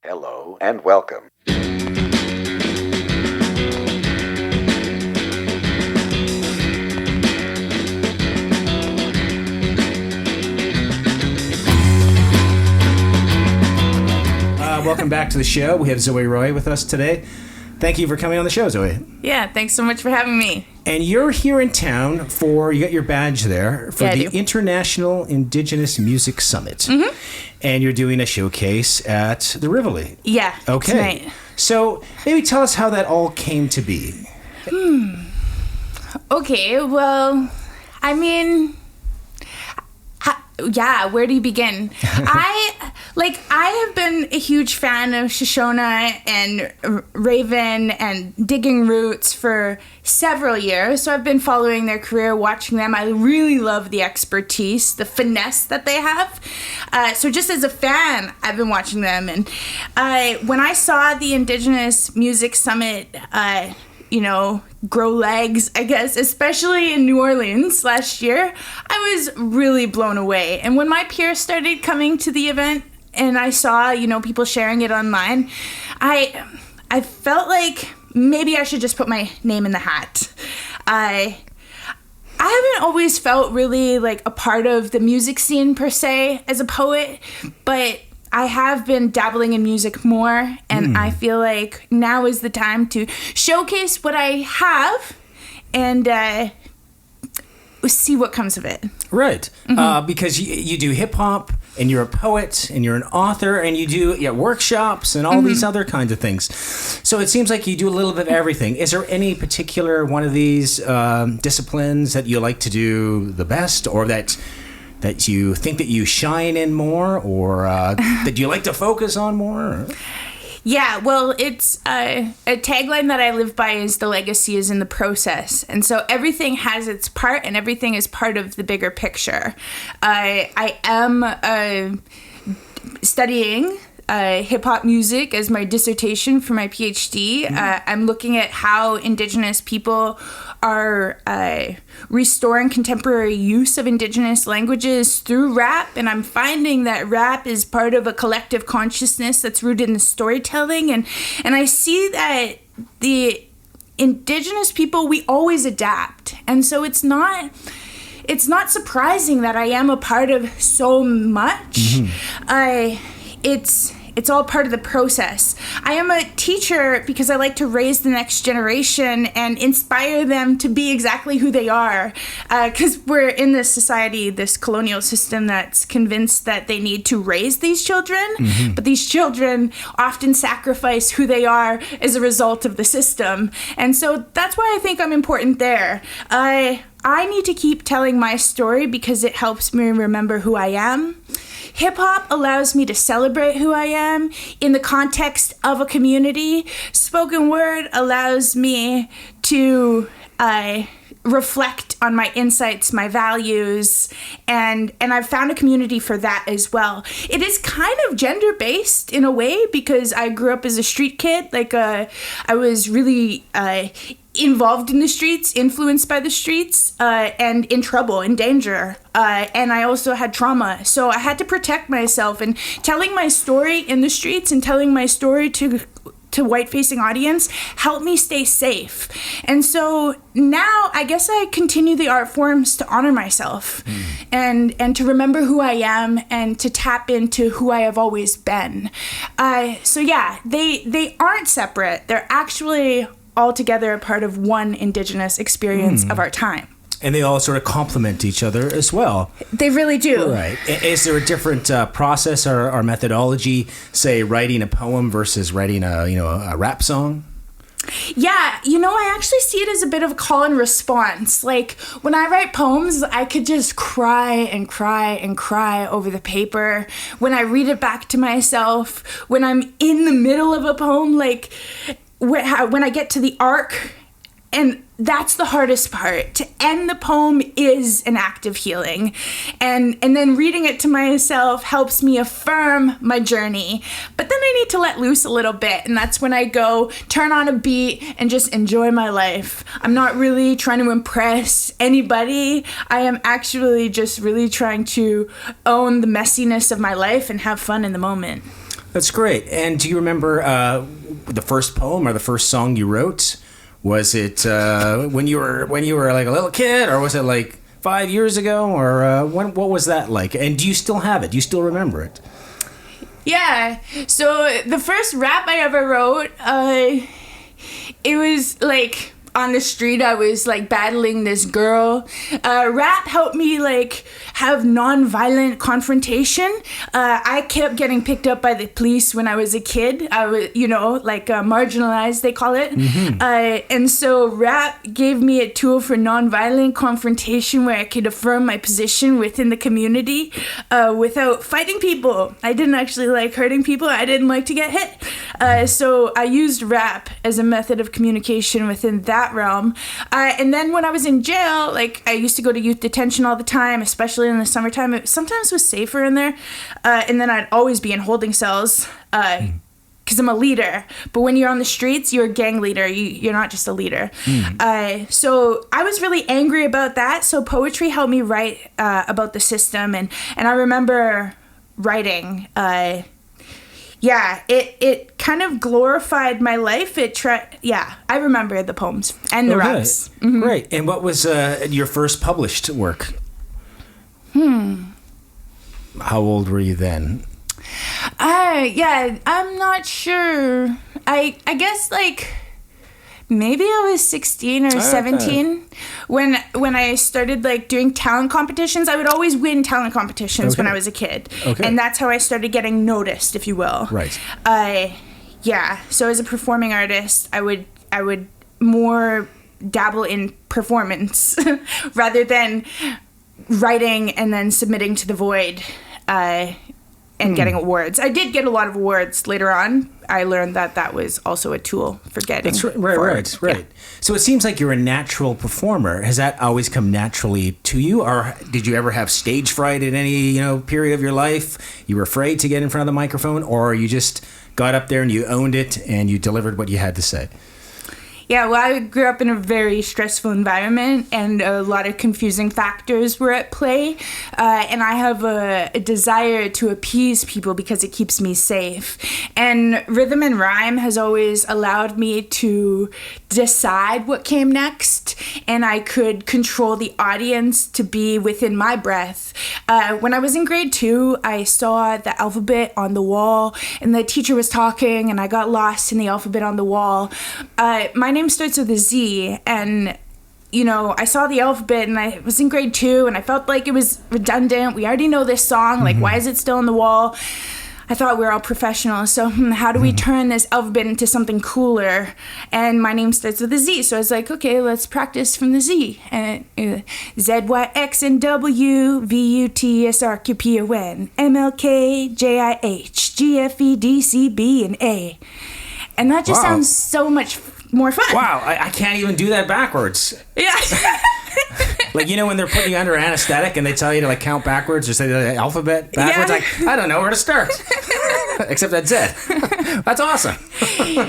Hello and welcome. Welcome back to the show. We have Zoey Roy with us today. Thank you for coming on the show, Zoey. Yeah, thanks so much for having me. And you're here in town you got your badge there, for the International Indigenous Music Summit. Mm-hmm. And you're doing a showcase at the Rivoli. Yeah, okay. Tonight. So maybe tell us how that all came to be. Okay, well, I mean... where do you begin? I have been a huge fan of Shoshone and Raven and Digging Roots for several years. So I've been following their career, watching them. I really love the expertise, the finesse that they have. So just as a fan, I've been watching them. And when I saw the Indigenous Music Summit, grow legs, I guess, especially in New Orleans last year, I was really blown away. And when my peers started coming to the event and I saw, people sharing it online, I felt like maybe I should just put my name in the hat. I haven't always felt really like a part of the music scene per se as a poet, but I have been dabbling in music more, and I feel like now is the time to showcase what I have and see what comes of it. Right. Mm-hmm. Because you do hip-hop, and you're a poet, and you're an author, and you do workshops and all these other kinds of things. So it seems like you do a little bit of everything. Is there any particular one of these disciplines that you like to do the best, or that you think that you shine in more, or that you like to focus on more? Yeah, well, it's a tagline that I live by is the legacy is in the process. And so everything has its part and everything is part of the bigger picture. I am studying hip-hop music as my dissertation for my PhD. I'm looking at how Indigenous people are restoring contemporary use of Indigenous languages through rap, and I'm finding that rap is part of a collective consciousness that's rooted in storytelling, and I see that the Indigenous people, we always adapt, and so it's not surprising that I am a part of so much. It's all part of the process. I am a teacher because I like to raise the next generation and inspire them to be exactly who they are. Because we're in this society, this colonial system that's convinced that they need to raise these children, but these children often sacrifice who they are as a result of the system. And so that's why I think I'm important there. I need to keep telling my story because it helps me remember who I am. Hip-hop allows me to celebrate who I am in the context of a community. Spoken word allows me to reflect on my insights, my values, and I've found a community for that as well. It is kind of gender-based in a way because I grew up as a street kid. I was really involved in the streets, influenced by the streets, and in trouble, in danger. And I also had trauma. So I had to protect myself, and telling my story in the streets and telling my story to white-facing audience helped me stay safe. And so now I guess I continue the art forms to honor myself and to remember who I am and to tap into who I have always been. So yeah, they aren't separate. They're actually altogether a part of one Indigenous experience of our time. And they all sort of complement each other as well. They really do. Right. Is there a different process or methodology, say, writing a poem versus writing a rap song? Yeah, I actually see it as a bit of a call and response. Like, when I write poems, I could just cry and cry and cry over the paper. When I read it back to myself, when I'm in the middle of a poem, like, when I get to the arc, and that's the hardest part. To end the poem is an act of healing. And then reading it to myself helps me affirm my journey. But then I need to let loose a little bit. And that's when I go turn on a beat and just enjoy my life. I'm not really trying to impress anybody. I am actually just really trying to own the messiness of my life and have fun in the moment. That's great. And do you remember the first poem or the first song you wrote? Was it when you were like a little kid, or was it like 5 years ago, or what was that like? And do you still have it? Do you still remember it? Yeah. So the first rap I ever wrote, it was like on the street. I was like battling this girl. Rap helped me like have non-violent confrontation. I kept getting picked up by the police when I was a kid. I was, like marginalized, they call it. And so rap gave me a tool for non-violent confrontation where I could affirm my position within the community without fighting people. I didn't actually like hurting people. I didn't like to get hit. So I used rap as a method of communication within that realm. And then when I was in jail, like I used to go to youth detention all the time, especially in the summertime. It sometimes was safer in there. And then I'd always be in holding cells because I'm a leader. But when you're on the streets, you're a gang leader. You're not just a leader. So I was really angry about that. So poetry helped me write about the system. And I remember writing... it kind of glorified my life. I remember the poems and the raps. Mm-hmm. Great. And what was your first published work? How old were you then? I'm not sure. I guess like maybe I was 16 or 17 when I started like doing talent competitions. I would always win talent competitions when I was a kid. And that's how I started getting noticed, if you will. Right. So as a performing artist, I would more dabble in performance rather than writing and then submitting to the void and getting awards. I did get a lot of awards later on. I learned that was also a tool for getting. That's right. Yeah. So it seems like you're a natural performer. Has that always come naturally to you, or did you ever have stage fright at any period of your life? You were afraid to get in front of the microphone, or you just got up there and you owned it and you delivered what you had to say? Yeah, well, I grew up in a very stressful environment, and a lot of confusing factors were at play. And I have a desire to appease people because it keeps me safe. And rhythm and rhyme has always allowed me to decide what came next, and I could control the audience to be within my breath. When I was in grade 2, I saw the alphabet on the wall, and the teacher was talking, and I got lost in the alphabet on the wall. My name starts with a Z, and I saw the alphabet, and I was in grade 2, and I felt like it was redundant. We already know this song, like why is it still on the wall? I thought we were all professionals, so how do we turn this alphabet into something cooler? And my name starts with a Z, so I was like, okay, let's practice from the Z. And Z, Y, X, and W, V, U, T, S, R, Q, P, O, N, M, L, K, J, I, H, G, F, E, D, C, B, and A. And that just sounds so much more fun. Wow, I can't even do that backwards. Yeah. Like, when they're putting you under anesthetic and they tell you to like count backwards or say the alphabet backwards, like, I don't know where to start. Except that's it. That's awesome.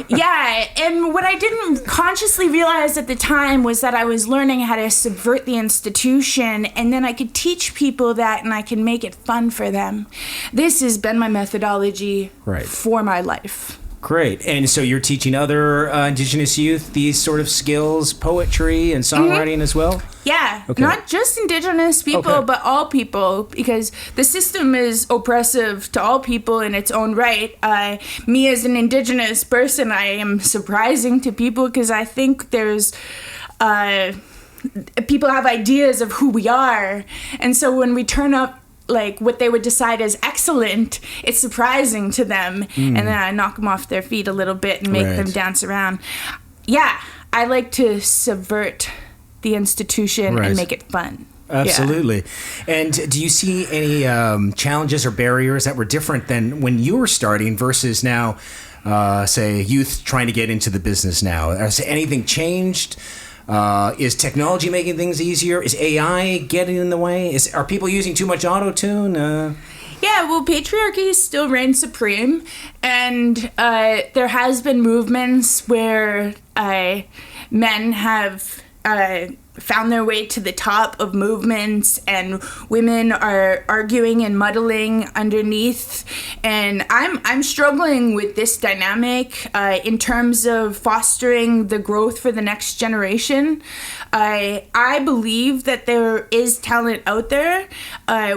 Yeah, and what I didn't consciously realize at the time was that I was learning how to subvert the institution, and then I could teach people that, and I can make it fun for them. This has been my methodology for my life. Great. And so you're teaching other Indigenous youth these sort of skills, poetry and songwriting as well? Yeah. Okay. Not just Indigenous people, but all people, because the system is oppressive to all people in its own right. Me as an Indigenous person, I am surprising to people because I think there's... people have ideas of who we are. And so when we turn up like what they would decide as excellent, it's surprising to them, and then I knock them off their feet a little bit and make them dance around. Yeah, I like to subvert the institution and make it fun. Absolutely. Yeah. And do you see any challenges or barriers that were different than when you were starting versus now, say, youth trying to get into the business now? Has anything changed? Is technology making things easier? Is AI getting in the way? Are people using too much auto-tune? Yeah, well, patriarchy still reigns supreme, and there has been movements where men have found their way to the top of movements, and women are arguing and muddling underneath. And I'm struggling with this dynamic in terms of fostering the growth for the next generation. I believe that there is talent out there.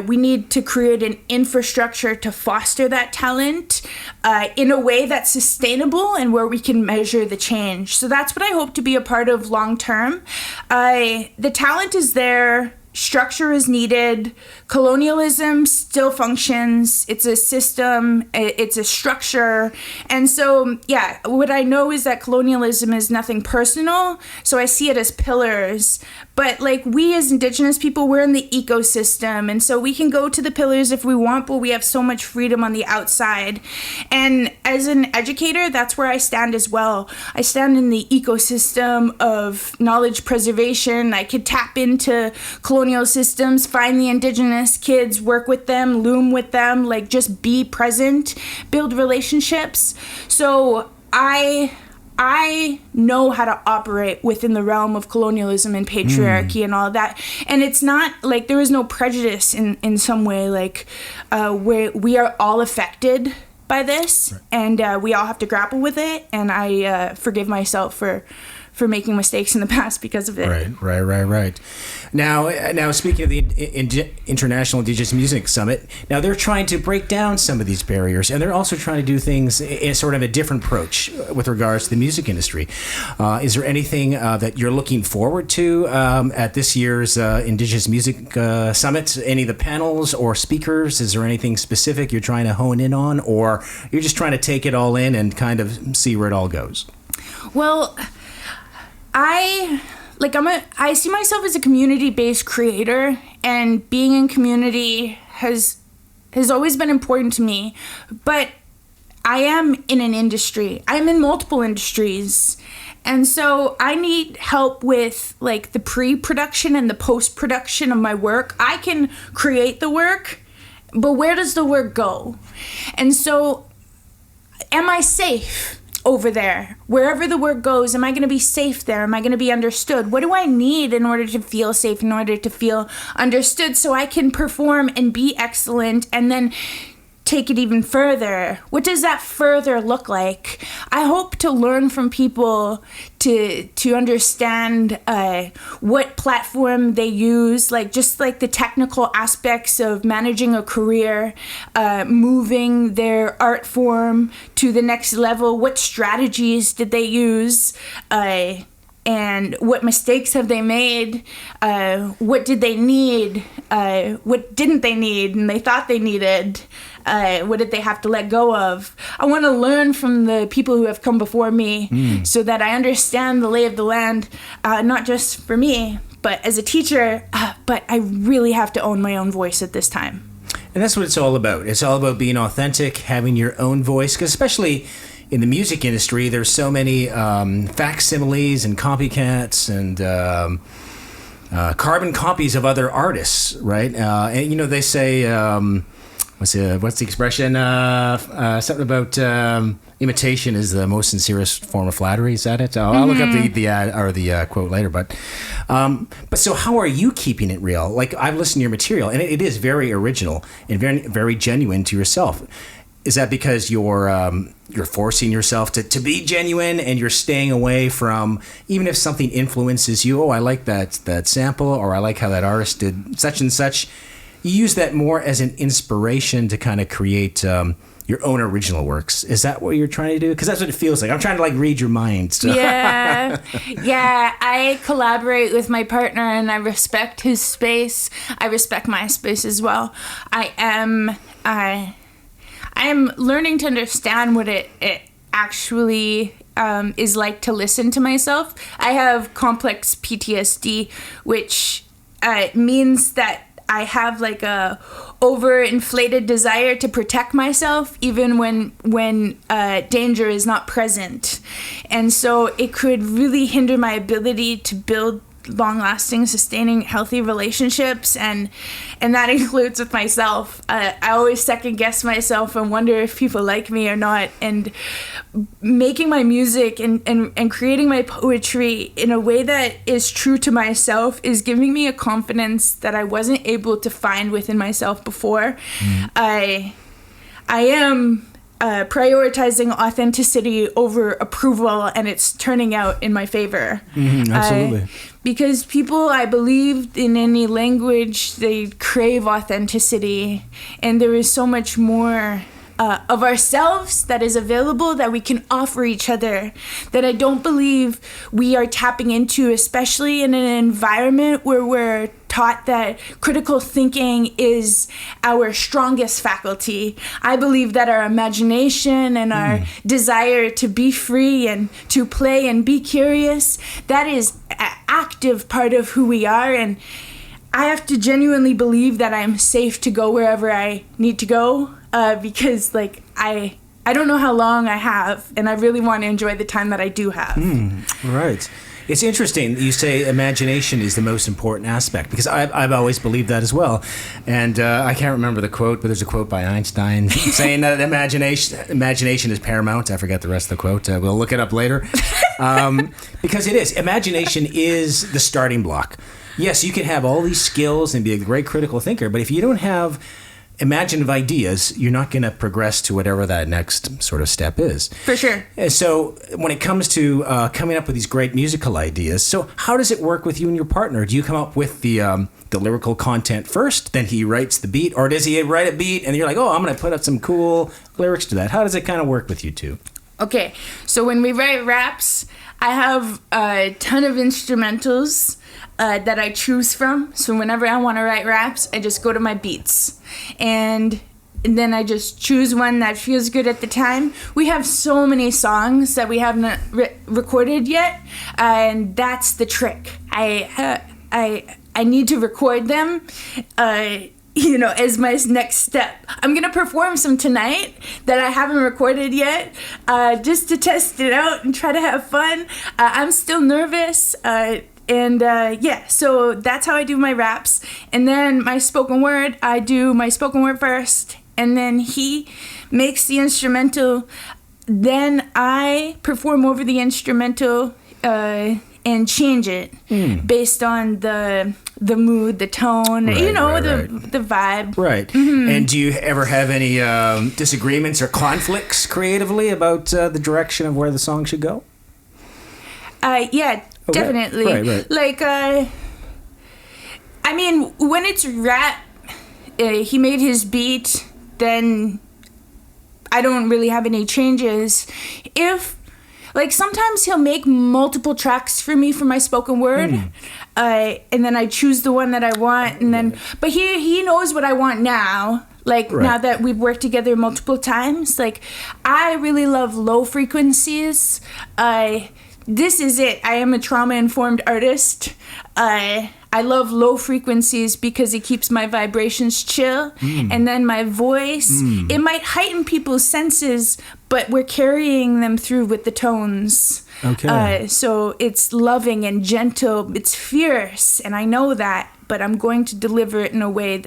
We need to create an infrastructure to foster that talent in a way that's sustainable and where we can measure the change. So that's what I hope to be a part of long term. The talent is there. Structure is needed. Colonialism still functions. It's a system. It's a structure. And so, yeah, what I know is that colonialism is nothing personal. So I see it as pillars. But like we as Indigenous people, we're in the ecosystem. And so we can go to the pillars if we want, but we have so much freedom on the outside. And as an educator, that's where I stand as well. I stand in the ecosystem of knowledge preservation. I could tap into colonial systems, find the Indigenous kids, work with them, loom with them, like just be present, build relationships. So I know how to operate within the realm of colonialism and patriarchy and all of that. And it's not like there is no prejudice in some way, like we are all affected by this, right. And we all have to grapple with it. And I forgive myself for making mistakes in the past because of it. Right. Now, speaking of the International Indigenous Music Summit, now they're trying to break down some of these barriers, and they're also trying to do things in sort of a different approach with regards to the music industry. Is there anything that you're looking forward to at this year's Indigenous Music Summit? Any of the panels or speakers? Is there anything specific you're trying to hone in on, or you're just trying to take it all in and kind of see where it all goes? Well, I see myself as a community-based creator, and being in community has always been important to me. But I am in an industry. I'm in multiple industries. And so I need help with like the pre-production and the post-production of my work. I can create the work, but where does the work go? And so am I safe over there? Wherever the work goes, am I going to be safe there? Am I going to be understood? What do I need in order to feel safe, in order to feel understood, so I can perform and be excellent and then take it even further? What does that further look like? I hope to learn from people to understand what platform they use, like just like the technical aspects of managing a career, moving their art form to the next level. What strategies did they use? And what mistakes have they made? What did they need? What didn't they need and they thought they needed? What did they have to let go of? I want to learn from the people who have come before me so that I understand the lay of the land, not just for me, but as a teacher. But I really have to own my own voice at this time. And that's what it's all about. It's all about being authentic, having your own voice, because especially in the music industry, there's so many facsimiles and copycats and carbon copies of other artists, right? And you know, they say, what's the expression? Something about imitation is the most sincerest form of flattery. Is that it? I'll look up the quote later. But so how are you keeping it real? Like, I've listened to your material, and it is very original and very, very genuine to yourself. Is that because you're forcing yourself to be genuine, and you're staying away from, even if something influences you, oh, I like that sample, or I like how that artist did such and such, you use that more as an inspiration to kind of create your own original works? Is that what you're trying to do? Because that's what it feels like. I'm trying to like read your mind. So. Yeah. I collaborate with my partner, and I respect his space. I respect my space as well. I am learning to understand what it actually is like to listen to myself. I have complex PTSD, which means that I have like a overinflated desire to protect myself even when danger is not present. And so it could really hinder my ability to build long-lasting, sustaining, healthy relationships, and that includes with myself. I always second-guess myself and wonder if people like me or not. And making my music and creating my poetry in a way that is true to myself is giving me a confidence that I wasn't able to find within myself before. I am prioritizing authenticity over approval, and it's turning out in my favor. Absolutely. Because people, I believe, in any language, they crave authenticity, and there is so much more of ourselves that is available that we can offer each other that I don't believe we are tapping into, especially in an environment where we're taught that critical thinking is our strongest faculty. I believe that our imagination and our desire to be free and to play and be curious, that is an active part of who we are, and I have to genuinely believe that I'm safe to go wherever I need to go, because I don't know how long I have, and I really want to enjoy the time that I do have. Right. It's interesting that you say imagination is the most important aspect, because I've always believed that as well. And I can't remember the quote, but there's a quote by Einstein saying that imagination is paramount. I forget the rest of the quote. We'll look it up later. Because it is. Imagination is the starting block. Yes, you can have all these skills and be a great critical thinker, but if you don't have imaginative ideas, you're not going to progress to whatever that next sort of step is. For sure. So when it comes to coming up with these great musical ideas, so how does it work with you and your partner? Do you come up with the lyrical content first, then he writes the beat, or does he write a beat and you're like, oh, I'm going to put up some cool lyrics to that? How does it kind of work with you two? Okay, so when we write raps, I have a ton of instrumentals that I choose from. So whenever I want to write raps, I just go to my beats. And then I just choose one that feels good at the time. We have so many songs that we haven't recorded yet, and that's the trick. I need to record them, as my next step. I'm going to perform some tonight that I haven't recorded yet, just to test it out and try to have fun. I'm still nervous, so that's how I do my raps. And then my spoken word, I do my spoken word first, and then he makes the instrumental. Then I perform over the instrumental and change it based on the mood, the tone, the vibe. Right. Mm-hmm. And do you ever have any disagreements or conflicts creatively about the direction of where the song should go? Yeah, definitely. Right. When it's rap, he made his beat, then I don't really have any changes. Sometimes he'll make multiple tracks for me for my spoken word, and then I choose the one that I want, and then, but he knows what I want now. Now that we've worked together multiple times, I really love low frequencies. This is it. I am a trauma-informed artist. I love low frequencies because it keeps my vibrations chill. And then my voice, it might heighten people's senses, but we're carrying them through with the tones. Okay. So it's loving and gentle. It's fierce, and I know that, but I'm going to deliver it in a way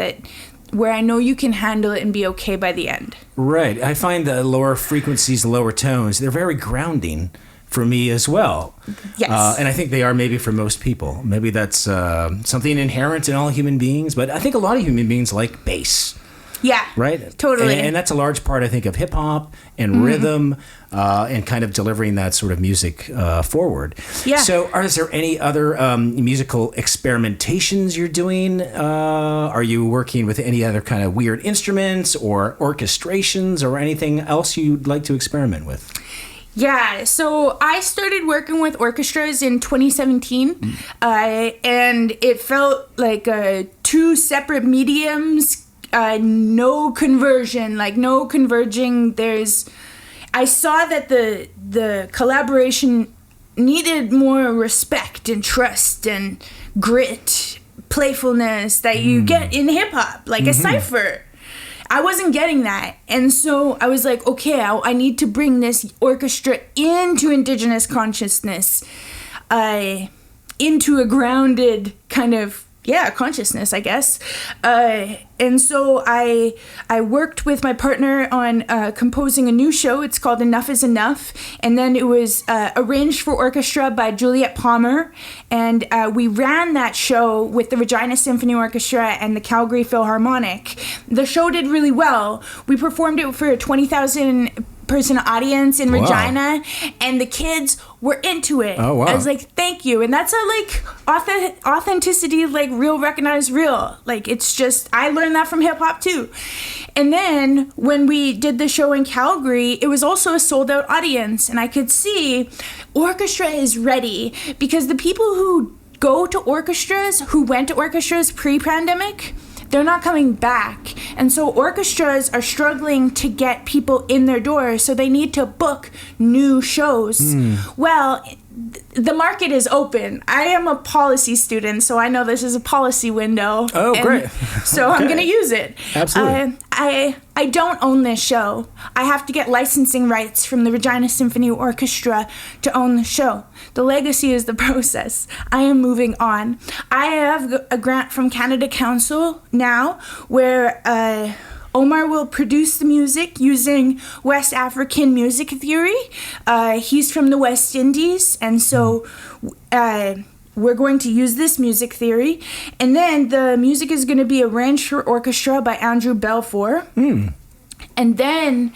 where I know you can handle it and be okay by the end. Right. I find the lower frequencies, the lower tones, they're very grounding for me as well. Yes. And I think they are maybe for most people. Maybe that's something inherent in all human beings, but I think a lot of human beings like bass. Yeah. Right? Totally. And that's a large part, I think, of hip-hop and rhythm and kind of delivering that sort of music forward. Yeah. So is there any other musical experimentations you're doing? Are you working with any other kind of weird instruments or orchestrations or anything else you'd like to experiment with? Yeah, so I started working with orchestras in 2017, and it felt like two separate mediums, no conversion, no converging. I saw that the collaboration needed more respect and trust and grit, playfulness that you get in hip-hop, a cipher. I wasn't getting that. And so I was like, okay, I need to bring this orchestra into Indigenous consciousness. into a grounded kind of consciousness, I guess. And so I worked with my partner on composing a new show. It's called Enough is Enough. And then it was arranged for orchestra by Juliet Palmer. And we ran that show with the Regina Symphony Orchestra and the Calgary Philharmonic. The show did really well. We performed it for a 20,000 person audience in Regina, and the kids were into it. Oh, wow. I was like, thank you. And that's a authenticity, like real, recognized real. Like, it's just, I learned that from hip hop too. And then when we did the show in Calgary, it was also a sold out audience, and I could see orchestra is ready, because the people who went to orchestras pre-pandemic, they're not coming back. And so orchestras are struggling to get people in their doors, so they need to book new shows. Well, the market is open. I am a policy student, so I know this is a policy window. Oh, great. So I'm going to use it. Absolutely. I don't own this show. I have to get licensing rights from the Regina Symphony Orchestra to own the show. The legacy is the process. I am moving on. I have a grant from Canada Council now where Omar will produce the music using West African music theory. He's from the West Indies, and so we're going to use this music theory. And then the music is going to be arranged for orchestra by Andrew Belfour. And then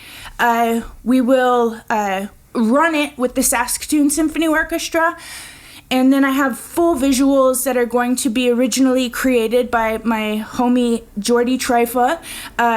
we will run it with the Saskatoon Symphony Orchestra. And then I have full visuals that are going to be originally created by my homie Jordy Trifa.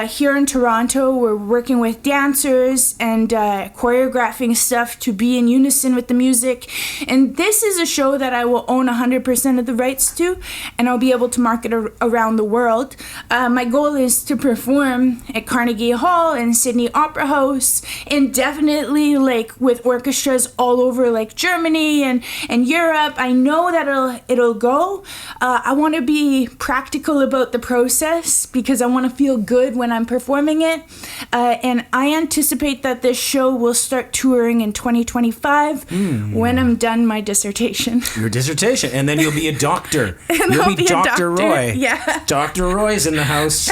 Here in Toronto, we're working with dancers and choreographing stuff to be in unison with the music. And this is a show that I will own 100% of the rights to, and I'll be able to market around the world. My goal is to perform at Carnegie Hall and Sydney Opera House, and definitely like with orchestras all over like Germany and Europe. I know that it'll go. I want to be practical about the process because I want to feel good when I'm performing it. And I anticipate that this show will start touring in 2025 when I'm done my dissertation. Your dissertation. And then you'll be a doctor. You'll be Dr. Roy. Yeah. Dr. Roy's in the house.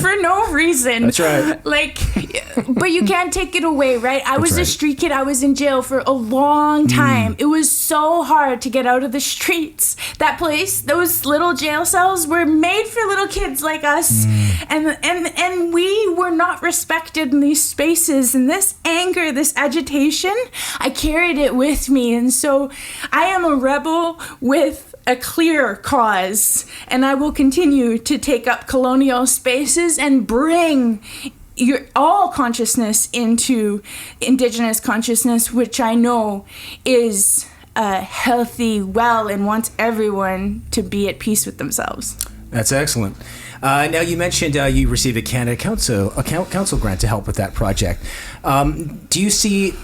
For no reason. That's right. Like, but you can't take it away, right? I was a street kid. I was in jail for a long time. It was so hard to get out of the streets. That place, those little jail cells were made for little kids like us. And we were not respected in these spaces. And this anger, this agitation, I carried it with me. And so I am a rebel with a clear cause, and I will continue to take up colonial spaces and bring all consciousness into Indigenous consciousness, which I know is healthy, well, and wants everyone to be at peace with themselves. That's excellent. Now, you mentioned you received a Canada Council grant to help with that project. Do you see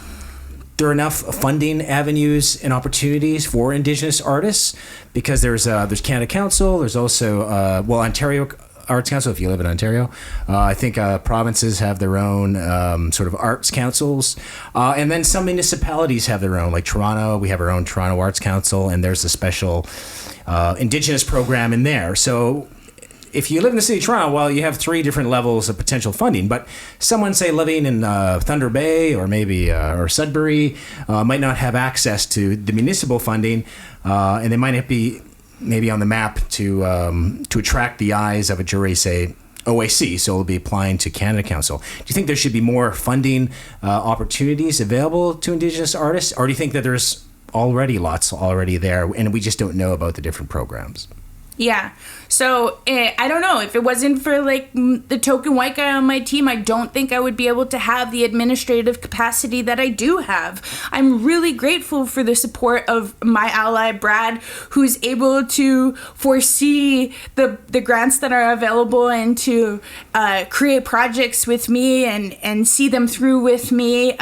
there are enough funding avenues and opportunities for Indigenous artists? Because there's Canada Council, there's also Ontario Arts Council if you live in Ontario. I think provinces have their own sort of arts councils, and then some municipalities have their own. Like Toronto, we have our own Toronto Arts Council, and there's a special Indigenous program in there. So if you live in the city of Toronto, well, you have 3 different levels of potential funding. But someone, say, living in Thunder Bay or maybe or Sudbury might not have access to the municipal funding, and they might not be maybe on the map to attract the eyes of a jury, say, OAC, so it'll be applying to Canada Council. Do you think there should be more funding opportunities available to Indigenous artists, or do you think that there's lots already there, and we just don't know about the different programs? Yeah. So I don't know. If it wasn't for like the token white guy on my team, I don't think I would be able to have the administrative capacity that I do have. I'm really grateful for the support of my ally, Brad, who's able to foresee the grants that are available and to create projects with me and see them through with me.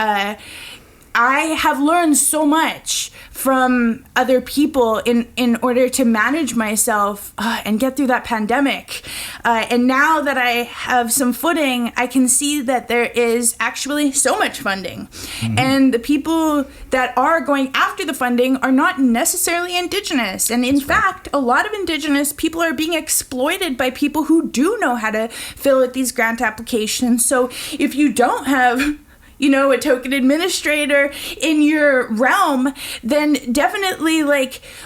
I have learned so much from other people in order to manage myself and get through that pandemic. And now that I have some footing, I can see that there is actually so much funding. Mm-hmm. And the people that are going after the funding are not necessarily Indigenous. And in fact, a lot of Indigenous people are being exploited by people who do know how to fill out these grant applications. So if you don't have a token administrator in your realm, then definitely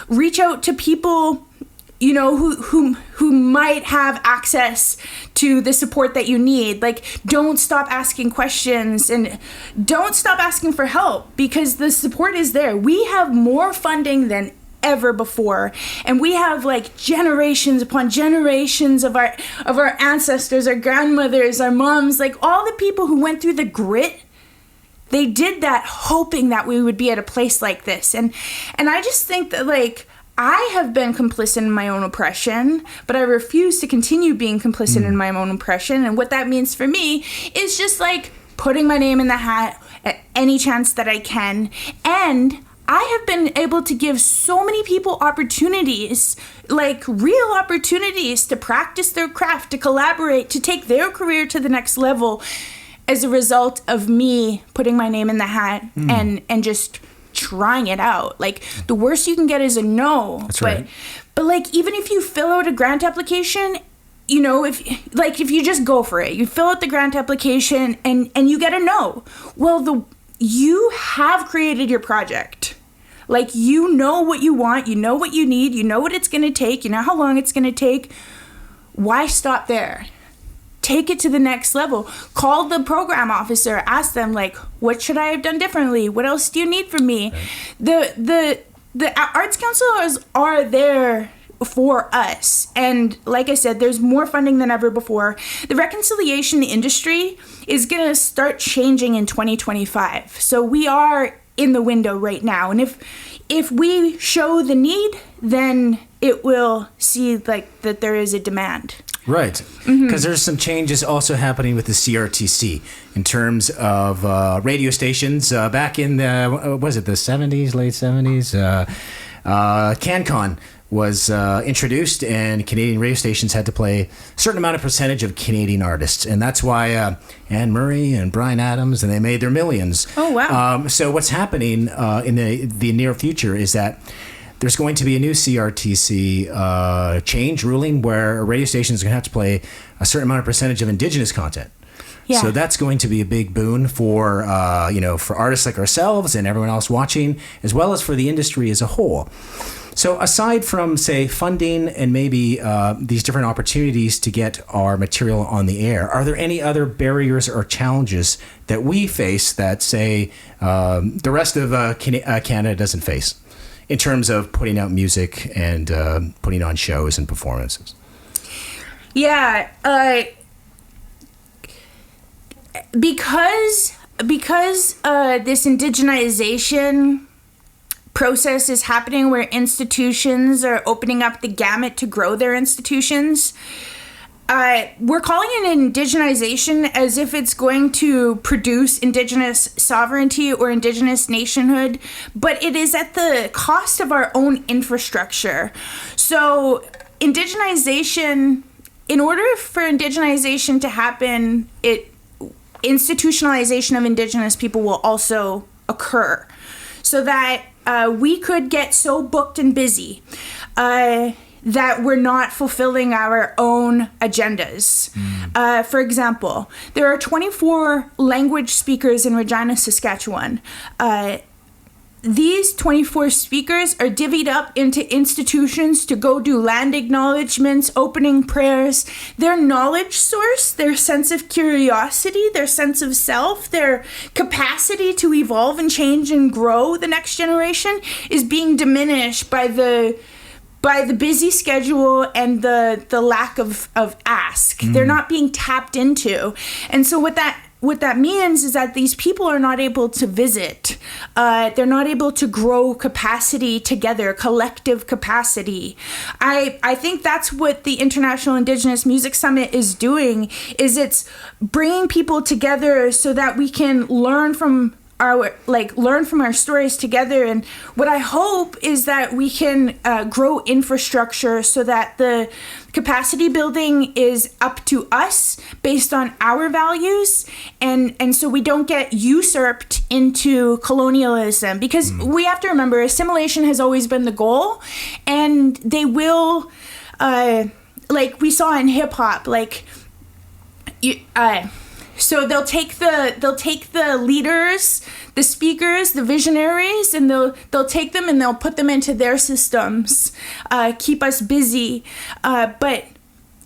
reach out to people, who might have access to the support that you need. Don't stop asking questions and don't stop asking for help, because the support is there. We have more funding than ever before, and we have generations upon generations of our ancestors, our grandmothers, our moms, all the people who went through the grit. They did that hoping that we would be at a place like this. And I just think that, I have been complicit in my own oppression, but I refuse to continue being complicit in my own oppression. And what that means for me is just, putting my name in the hat at any chance that I can. And I have been able to give so many people opportunities, real opportunities to practice their craft, to collaborate, to take their career to the next level, as a result of me putting my name in the hat and just trying it out. The worst you can get is a no. That's right. But even if you fill out a grant application, if you just go for it, you fill out the grant application and you get a no. Well, you have created your project. You know what you want, you know what you need, you know what it's going to take, you know how long it's going to take. Why stop there? Take it to the next level. Call the program officer. Ask them, what should I have done differently? What else do you need from me? Right. The arts councils are there for us. And like I said, there's more funding than ever before. The reconciliation industry is going to start changing in 2025. So we are in the window right now. And if we show the need, then it will see that there is a demand. Right, because there's some changes also happening with the CRTC in terms of radio stations. Back in the 70s, late 70s, CanCon was introduced, and Canadian radio stations had to play a certain amount of percentage of Canadian artists, and that's why Anne Murray and Bryan Adams, and they made their millions. Oh wow! So what's happening in the near future is that there's going to be a new CRTC change ruling where radio stations are going to have to play a certain amount of percentage of Indigenous content. Yeah. So that's going to be a big boon for for artists like ourselves and everyone else watching, as well as for the industry as a whole. So aside from, say, funding and maybe these different opportunities to get our material on the air, are there any other barriers or challenges that we face that, say, the rest of Canada doesn't face in terms of putting out music and putting on shows and performances? Yeah, because this indigenization process is happening, where institutions are opening up the gamut to grow their institutions. We're calling it indigenization as if it's going to produce Indigenous sovereignty or Indigenous nationhood, but it is at the cost of our own infrastructure. So indigenization, in order for indigenization to happen, institutionalization of Indigenous people will also occur, so that we could get so booked and busy that we're not fulfilling our own agendas. For example, there are 24 language speakers in Regina, Saskatchewan. These 24 speakers are divvied up into institutions to go do land acknowledgements, opening prayers. Their knowledge source, their sense of curiosity, their sense of self, their capacity to evolve and change and grow the next generation is being diminished by the busy schedule and the lack of ask. They're not being tapped into. And so what that means is that these people are not able to visit. They're not able to grow capacity together, collective capacity. I think that's what the International Indigenous Music Summit is doing, is it's bringing people together so that we can learn from our learn from our stories together. And what I hope is that we can grow infrastructure so that the capacity building is up to us based on our values, and so we don't get usurped into colonialism, because we have to remember assimilation has always been the goal, and they will like we saw in hip hop, so they'll take the leaders, the speakers, the visionaries, and they'll take them and they'll put them into their systems, keep us busy. But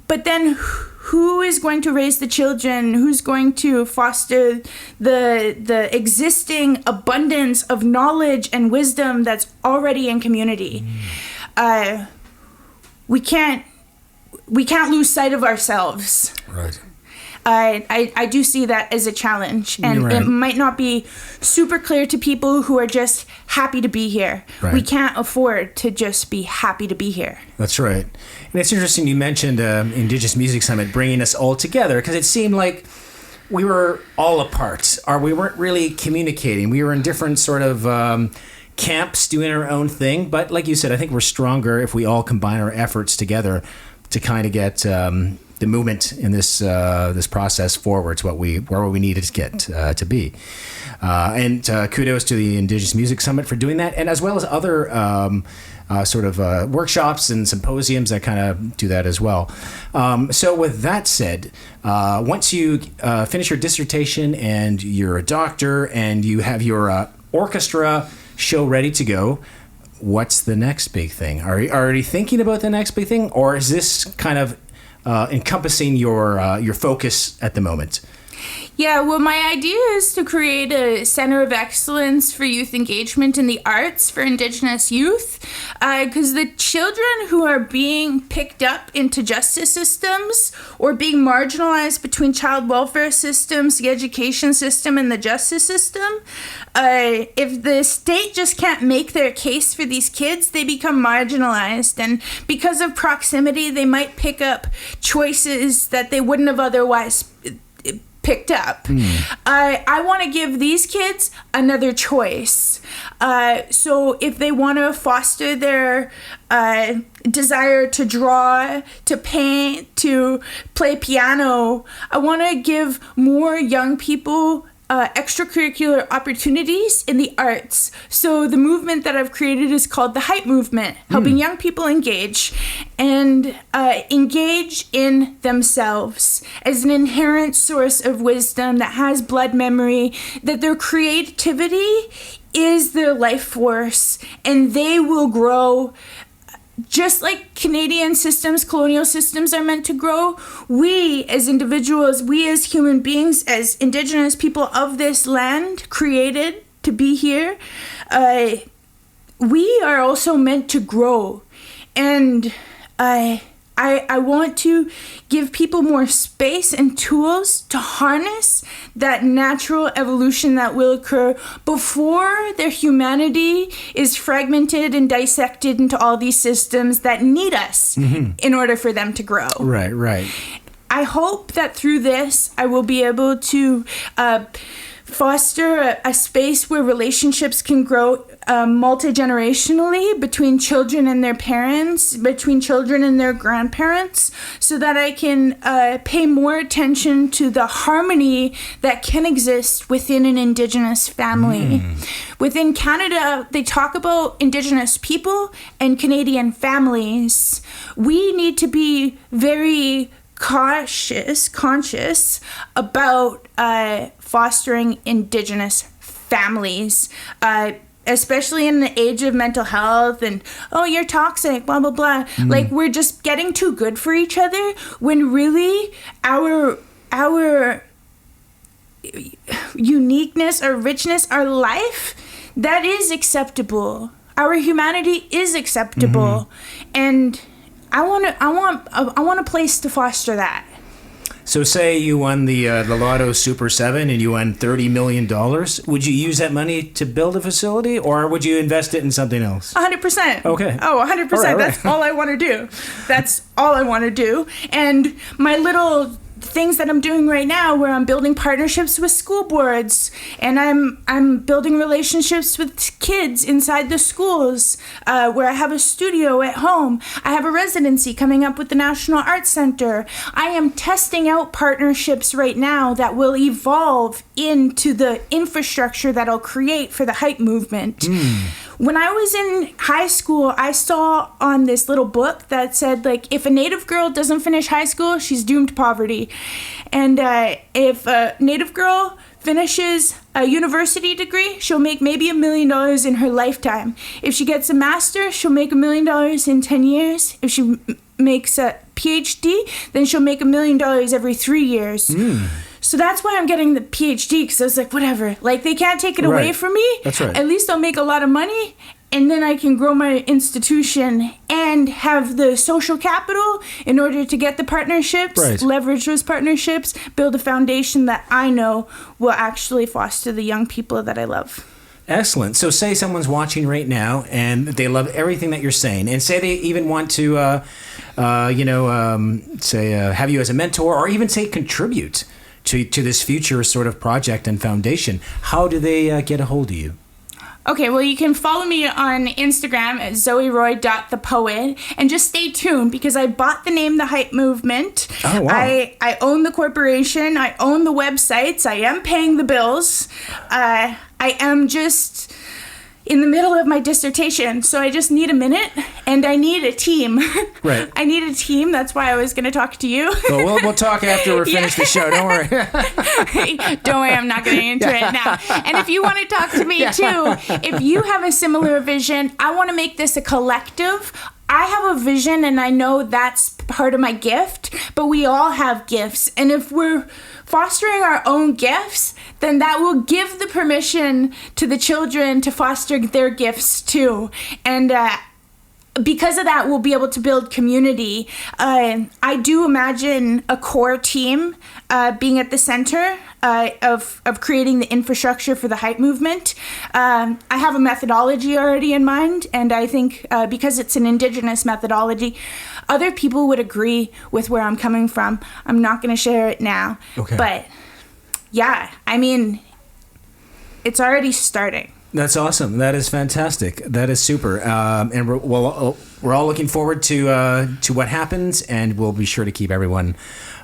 then who is going to raise the children? Who's going to foster the existing abundance of knowledge and wisdom that's already in community? We can't lose sight of ourselves. Right. I do see that as a challenge, and it might not be super clear to people who are just happy to be here. Right. We can't afford to just be happy to be here. That's right. And it's interesting you mentioned Indigenous Music Summit bringing us all together, because it seemed like we were all apart, or we weren't really communicating. We were in different sort of camps doing our own thing. But like you said, I think we're stronger if we all combine our efforts together to kind of get the movement in this process forward to where we needed to get to be. And kudos to the Indigenous Music Summit for doing that, and as well as other sort of workshops and symposiums that kind of do that as well. So with that said, once you finish your dissertation and you're a doctor and you have your orchestra show ready to go, what's the next big thing? Are you already thinking about the next big thing, or is this kind of encompassing your focus at the moment? Yeah, well, my idea is to create a center of excellence for youth engagement in the arts for Indigenous youth, because the children who are being picked up into justice systems or being marginalized between child welfare systems, the education system, and the justice system, if the state just can't make their case for these kids, they become marginalized, and because of proximity, they might pick up choices that they wouldn't have otherwise picked up. I want to give these kids another choice. So if they want to foster their desire to draw, to paint, to play piano, I want to give more young people extracurricular opportunities in the arts. So the movement that I've created is called the Hype Movement, helping young people engage and engage in themselves as an inherent source of wisdom that has blood memory, that their creativity is their life force, and they will grow. Just like Canadian systems, colonial systems are meant to grow, we as individuals, we as human beings, as Indigenous people of this land, created to be here, we are also meant to grow. And I want to give people more space and tools to harness that natural evolution that will occur before their humanity is fragmented and dissected into all these systems that need us in order for them to grow. Right. I hope that through this, I will be able to foster a space where relationships can grow multi-generationally between children and their parents, between children and their grandparents, so that I can pay more attention to the harmony that can exist within an Indigenous family. Within Canada, they talk about Indigenous people and Canadian families. We need to be very conscious about fostering Indigenous families, especially in the age of mental health and, oh, you're toxic, blah, blah, blah. Like, we're just getting too good for each other when really our uniqueness, our richness, our life, that is acceptable. Our humanity is acceptable. And I want a place to foster that. So say you won the Lotto Super 7 and you won $30 million. Would you use that money to build a facility, or would you invest it in something else? 100%. Okay. Oh, 100%. All right. That's all I want to do. That's all I want to do. And my little things that I'm doing right now, where I'm building partnerships with school boards, and I'm building relationships with kids inside the schools, where I have a studio at home. I have a residency coming up with the National Arts Center. I am testing out partnerships right now that will evolve into the infrastructure that I'll create for the hype movement. When I was in high school, I saw on this little book that said, like, if a Native girl doesn't finish high school, she's doomed to poverty. And if a Native girl finishes a university degree, she'll make maybe $1 million in her lifetime. If she gets a master, she'll make $1 million in 10 years. If she makes a PhD, then she'll make $1 million every 3 years. So that's why I'm getting the PhD, because I was like, whatever. Like, they can't take it away from me. That's right. At least I'll make a lot of money, and then I can grow my institution and have the social capital in order to get the partnerships, leverage those partnerships, build a foundation that I know will actually foster the young people that I love. Excellent. So say someone's watching right now and they love everything that you're saying, and say they even want to, say have you as a mentor, or even say contribute to this future sort of project and foundation. How do they get a hold of you? Okay, well, you can follow me on Instagram at zoeyroy.thepoet, and just stay tuned, because I bought the name The Hype Movement. Oh, wow. I own the corporation. I own the websites. I am paying the bills. I am just in the middle of my dissertation, so I just need a minute, and I need a team. Right. I need a team. That's why I was going to talk to you. Well, we'll talk after we're finished the show. Don't worry. Don't worry, I'm not getting into it now. And if you want to talk to me too, if you have a similar vision, I want to make this a collective. I have a vision, and I know that's part of my gift, but we all have gifts. And if we're fostering our own gifts, then that will give the permission to the children to foster their gifts too. And because of that, we'll be able to build community. I do imagine a core team being at the center of creating the infrastructure for the hype movement. I have a methodology already in mind, and I think because it's an Indigenous methodology, other people would agree with where I'm coming from. I'm not going to share it now. Okay. But yeah, I mean, it's already starting. That's awesome. That is fantastic. That is super. And we're all looking forward to what happens, and we'll be sure to keep everyone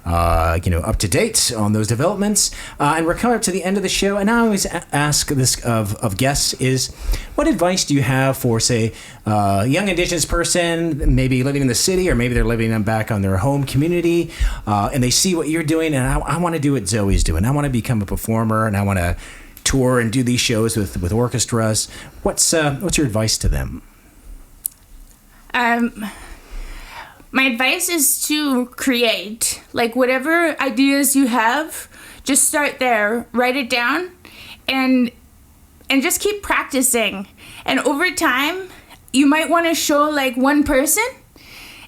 up to date on those developments. And we're coming up to the end of the show, and I always ask this of guests is, what advice do you have for, say, a young Indigenous person, maybe living in the city, or maybe they're living back on their home community, and they see what you're doing, and I want to do what Zoey's doing. I want to become a performer, and I want to tour and do these shows with orchestras. What's your advice to them? My advice is to create. Like, whatever ideas you have, just start there, write it down, and just keep practicing. And over time, you might want to show like one person,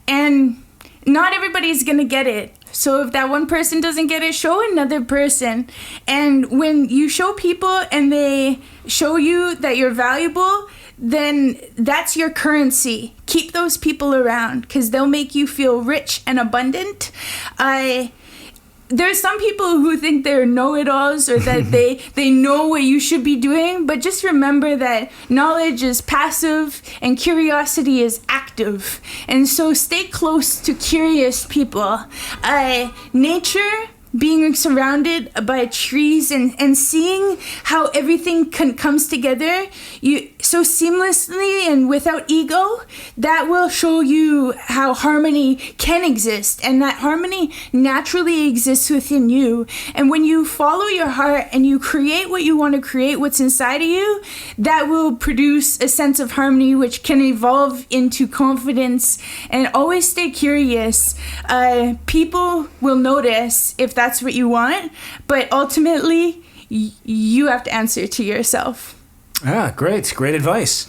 and not everybody's gonna get it. So if that one person doesn't get it, show another person. And when you show people and they show you that you're valuable, then that's your currency. Keep those people around, because they'll make you feel rich and abundant. There's some people who think they're know-it-alls, or that they know what you should be doing, but just remember that knowledge is passive and curiosity is active. And so stay close to curious people. Nature, being surrounded by trees and seeing how everything comes together so seamlessly and without ego, that will show you how harmony can exist, and that harmony naturally exists within you. And when you follow your heart and you create what you want to create, what's inside of you, that will produce a sense of harmony, which can evolve into confidence. And always stay curious. People will notice if that's what you want, but ultimately you have to answer to yourself. Great advice.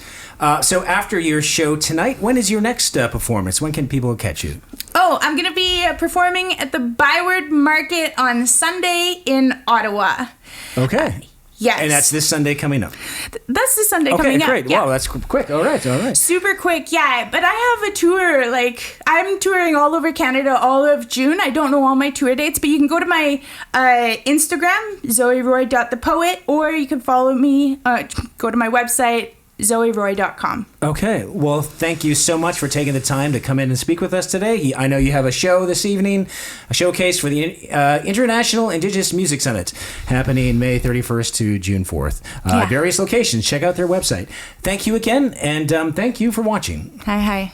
So after your show tonight, when is your next performance? When can people catch you? Oh, I'm going to be performing at the Byward Market on Sunday in Ottawa. Okay. Yes. And that's this Sunday coming up. That's the Sunday coming up. Okay, great. Yeah. Wow, that's quick. All right. Super quick, yeah. But I have a tour. Like, I'm touring all over Canada all of June. I don't know all my tour dates, but you can go to my Instagram, zoeyroy.thepoet, or you can follow me, go to my website, zoeyroy.com. Okay. Well, thank you so much for taking the time to come in and speak with us today. I know you have a show this evening, a showcase for the International Indigenous Music Summit happening May 31st to June 4th. Various locations. Check out their website. Thank you again, and thank you for watching. Hi.